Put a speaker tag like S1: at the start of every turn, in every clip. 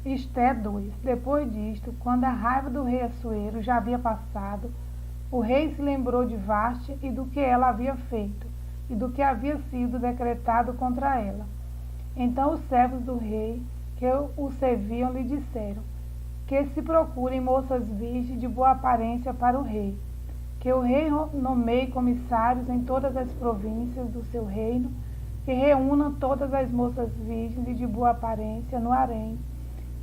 S1: Esté 2. Depois disto, quando a raiva do rei Assuero já havia passado, o rei se lembrou de Vaste e do que ela havia feito, e do que havia sido decretado contra ela. Então os servos do rei que o serviam lhe disseram que se procurem moças virgens de boa aparência para o rei, que o rei nomeie comissários em todas as províncias do seu reino, que reúnam todas as moças virgens e de boa aparência no harém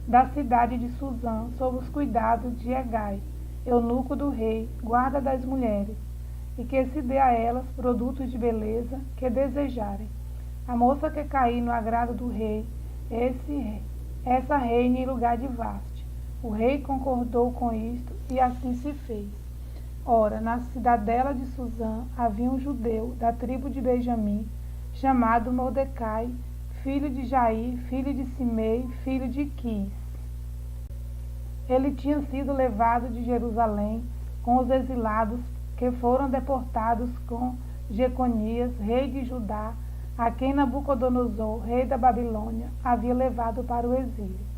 S1: da cidade de Suzã, sob os cuidados de Hegai, eunuco do rei, guarda das mulheres, e que se dê a elas produtos de beleza que desejarem. A moça que cair no agrado do rei, essa reine em lugar de Vaste. O rei concordou com isto, e assim se fez. Ora, na cidadela de Suzã havia um judeu da tribo de Benjamim, chamado Mordecai, filho de Jair, filho de Simei, filho de Quis. Ele tinha sido levado de Jerusalém com os exilados que foram deportados com Jeconias, rei de Judá, a quem Nabucodonosor, rei da Babilônia, havia levado para o exílio.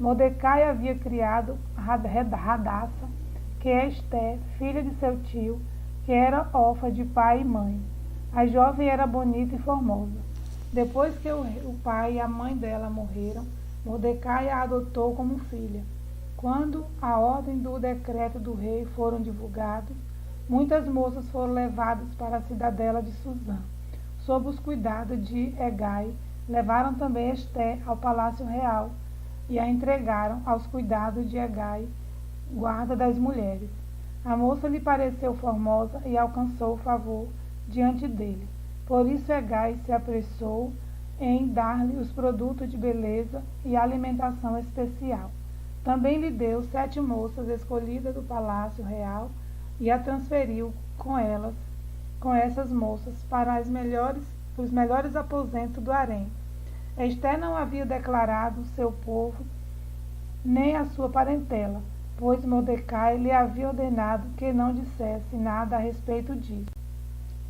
S1: Mordecai havia criado Radassa, que é Esté, filha de seu tio, que era órfã de pai e mãe. A jovem era bonita e formosa. Depois que o pai e a mãe dela morreram, Mordecai a adotou como filha. Quando a ordem do decreto do rei foram divulgados, muitas moças foram levadas para a cidadela de Suzã. Sob os cuidados de Hegai, levaram também Esté ao palácio real e a entregaram aos cuidados de Hegai, guarda das mulheres. A moça lhe pareceu formosa e alcançou o favor diante dele. Por isso Hegai se apressou em dar-lhe os produtos de beleza e alimentação especial. Também lhe deu 7 moças escolhidas do palácio real e a transferiu com essas moças, para os melhores aposentos do harém. Esté não havia declarado seu povo nem a sua parentela, pois Mordecai lhe havia ordenado que não dissesse nada a respeito disso.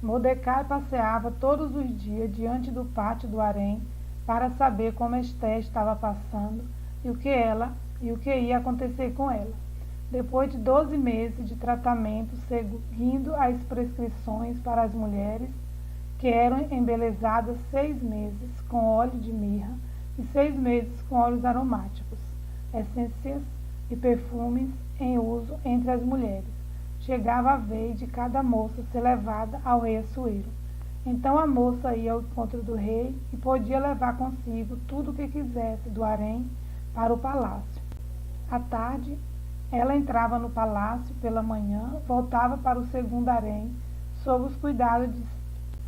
S1: Mordecai passeava todos os dias diante do pátio do harém para saber como Esté estava passando e o que ia acontecer com ela. Depois de 12 meses de tratamento, seguindo as prescrições para as mulheres, que eram embelezadas 6 meses com óleo de mirra e 6 meses com óleos aromáticos, essências e perfumes em uso entre as mulheres, chegava a vez de cada moça ser levada ao rei Assuero. Então a moça ia ao encontro do rei e podia levar consigo tudo o que quisesse do harém para o palácio. À tarde, ela entrava no palácio pela manhã, voltava para o segundo harém, sob os cuidados de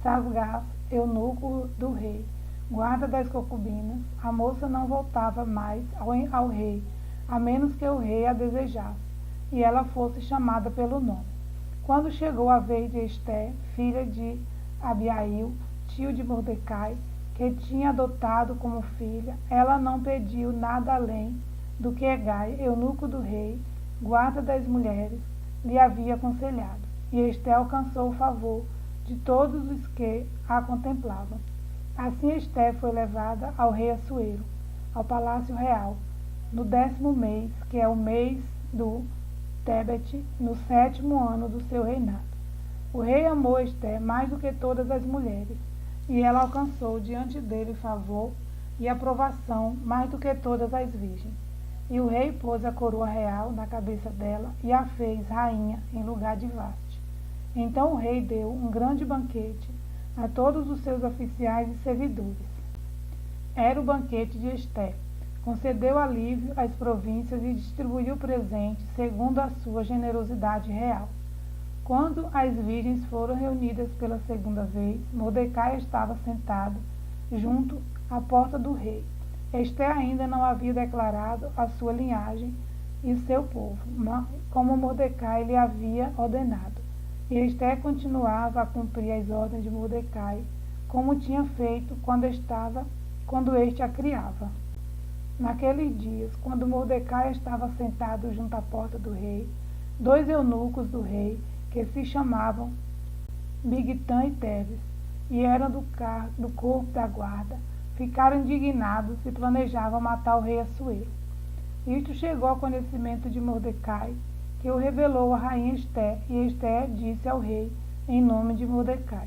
S1: Sasgás, eunuco do rei, guarda das concubinas. A moça não voltava mais ao rei, a menos que o rei a desejasse, e ela fosse chamada pelo nome. Quando chegou a vez de Esté, filha de Abiail, tio de Mordecai, que tinha adotado como filha, ela não pediu nada além do que Hegai, eunuco do rei, guarda das mulheres, lhe havia aconselhado. E Esté alcançou o favor de todos os que a contemplavam. Assim Esté foi levada ao rei Assuero, ao palácio real, no 10º mês, que é o mês do Tebete, no 7º ano do seu reinado. O rei amou Esté mais do que todas as mulheres, e ela alcançou diante dele favor e aprovação mais do que todas as virgens. E o rei pôs a coroa real na cabeça dela e a fez rainha em lugar de Vaste. Então o rei deu um grande banquete a todos os seus oficiais e servidores. Era o banquete de Esté. Concedeu alívio às províncias e distribuiu presentes segundo a sua generosidade real. Quando as virgens foram reunidas pela segunda vez, Mordecai estava sentado junto à porta do rei. Esté ainda não havia declarado a sua linhagem e seu povo, como Mordecai lhe havia ordenado. E Esté continuava a cumprir as ordens de Mordecai, como tinha feito quando este a criava. Naqueles dias, quando Mordecai estava sentado junto à porta do rei, 2 eunucos do rei, que se chamavam Bigtã e Tebes, e eram do corpo da guarda, ficaram indignados e planejavam matar o rei Assuero. Isto chegou ao conhecimento de Mordecai, que o revelou à rainha Ester, e Ester disse ao rei, em nome de Mordecai.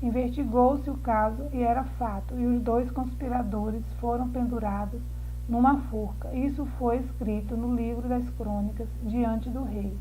S1: Investigou-se o caso e era fato, e os 2 conspiradores foram pendurados numa forca. Isso foi escrito no livro das crônicas diante do rei.